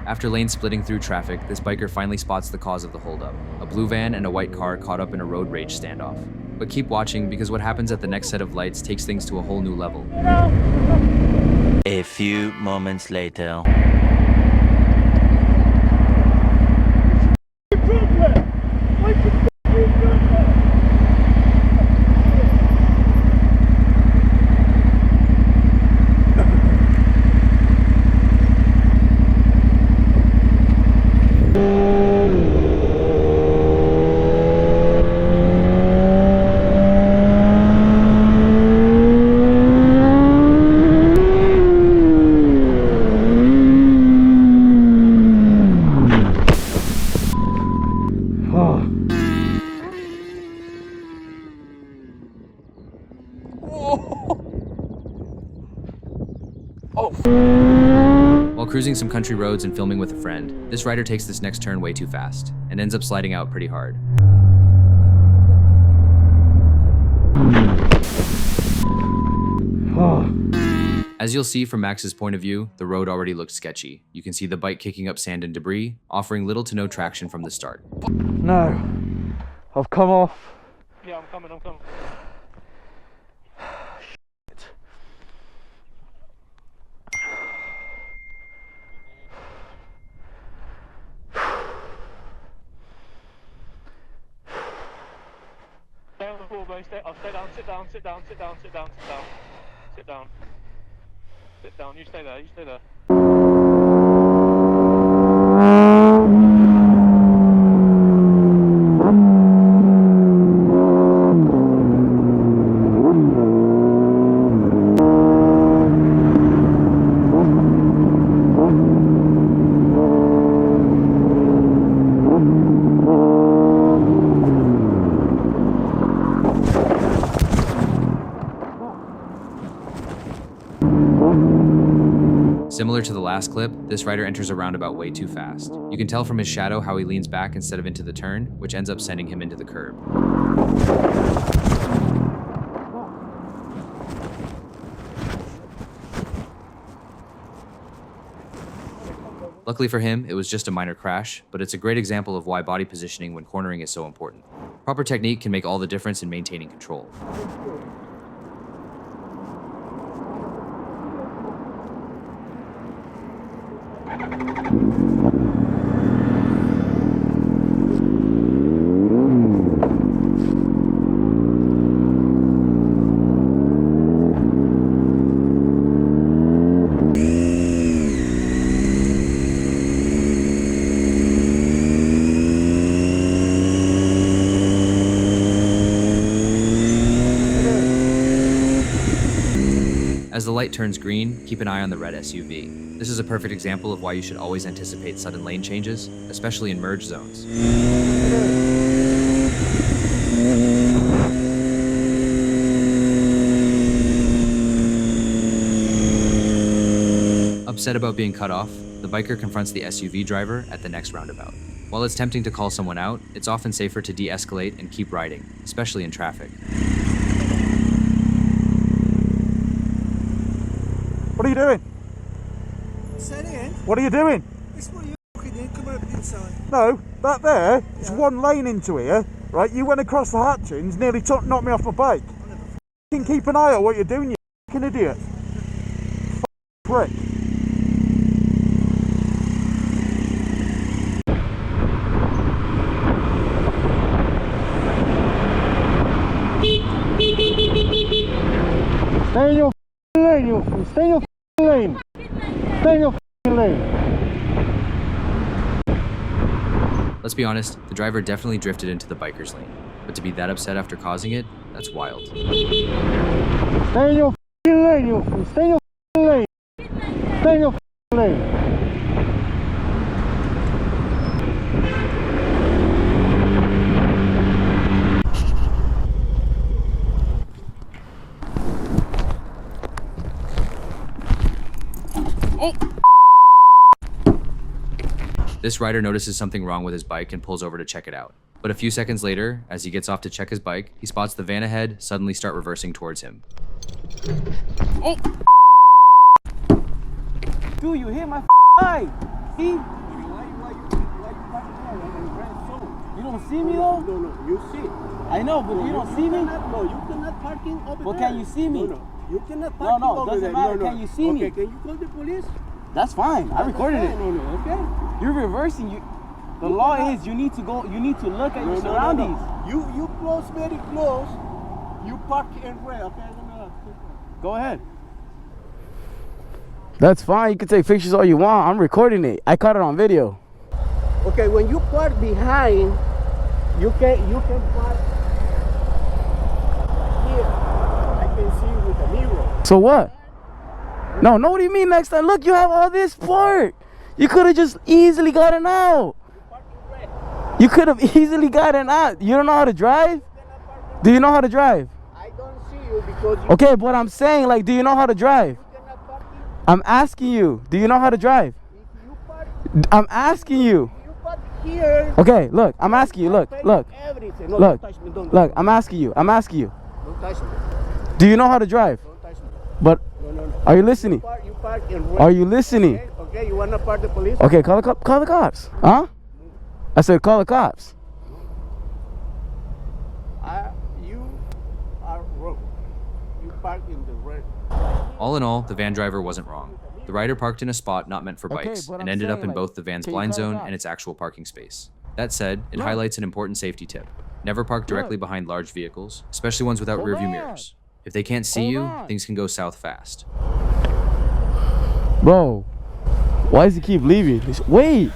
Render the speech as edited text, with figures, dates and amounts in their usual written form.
After lane splitting through traffic, this biker finally spots the cause of the holdup: a blue van and a white car caught up in a road rage standoff. But keep watching, because what happens at the next set of lights takes things to a whole new level. A few moments later. While cruising some country roads and filming with a friend, this rider takes this next turn way too fast, and ends up sliding out pretty hard. As you'll see from Max's point of view, the road already looked sketchy. You can see the bike kicking up sand and debris, offering little to no traction from the start. No, I've come off. Yeah, I'm coming. Shit. Stay on the floor, bro. Stay down, sit down. Sit down. You stay there. Similar to the last clip, this rider enters a roundabout way too fast. You can tell from his shadow how he leans back instead of into the turn, which ends up sending him into the curb. Luckily for him, it was just a minor crash, but it's a great example of why body positioning when cornering is so important. Proper technique can make all the difference in maintaining control. As the light turns green, keep an eye on the red SUV. This is a perfect example of why you should always anticipate sudden lane changes, especially in merge zones. Upset about being cut off, the biker confronts the SUV driver at the next roundabout. While it's tempting to call someone out, it's often safer to de-escalate and keep riding, especially in traffic. What are you doing? Say it again. What are you doing? It's what you're walking in. Come over the inside. No, that there is one lane into here, right? You went across the Hutchins, nearly knocked me off my bike. F***ing keep an eye on what you're doing, you f***ing idiot. Prick. Stay in your lane, you. Stay in your lane. Stay in your lane. Let's be honest, the driver definitely drifted into the biker's lane. But to be that upset after causing it, that's wild. Stay in your lane, you. Stay in your lane. Stay in your lane. This rider notices something wrong with his bike and pulls over to check it out. But a few seconds later, as he gets off to check his bike, he spots the van ahead suddenly start reversing towards him. do? You hit my eye. See? You don't see me though? No, you see. I know, but you don't see me? No, you cannot parking over there. Well, can you see me? No, you cannot parking No, over doesn't there. matter. No, Can you see me? Okay, can you call the police? That's fine. I recorded it. No, okay. You're reversing. The law is you need to go. You need to look at your surroundings. You close very close. You park in red. Okay, Go ahead. That's fine. You can take pictures all you want. I'm recording it. I caught it on video. Okay, when you park behind, you can park here. I can see you with the mirror. So what? No, what do you mean next time? Look, you have all this part. You could have just easily gotten out. You could have easily gotten out. You don't know how to drive? Do you know how to drive? I don't see you because you Okay, but I'm saying, like, do you know how to drive? cannot park here. I'm asking you, do you know how to drive? If you park, I'm asking you. you park here. Okay, look, I'm asking you, look. Everything. No, Look, don't touch me. Don't I'm asking you. Don't touch me. Do you know how to drive? Don't touch me. But No. are you listening? You park in red. Are you listening? Okay, you wanna park the police? Okay, call the cops. Huh? I said call the cops. You are wrong. You park in the red. All in all, the van driver wasn't wrong. The rider parked in a spot not meant for Okay, bikes but and I'm ended up saying, in like, both the van's can you blind call the zone cops? and its actual parking space. That said, it Look. highlights an important safety tip. Never park directly behind large vehicles, especially ones without Hold rearview on. mirrors. If they can't see Hold you, on. things can go south fast. Bro, why does he keep leaving? Wait.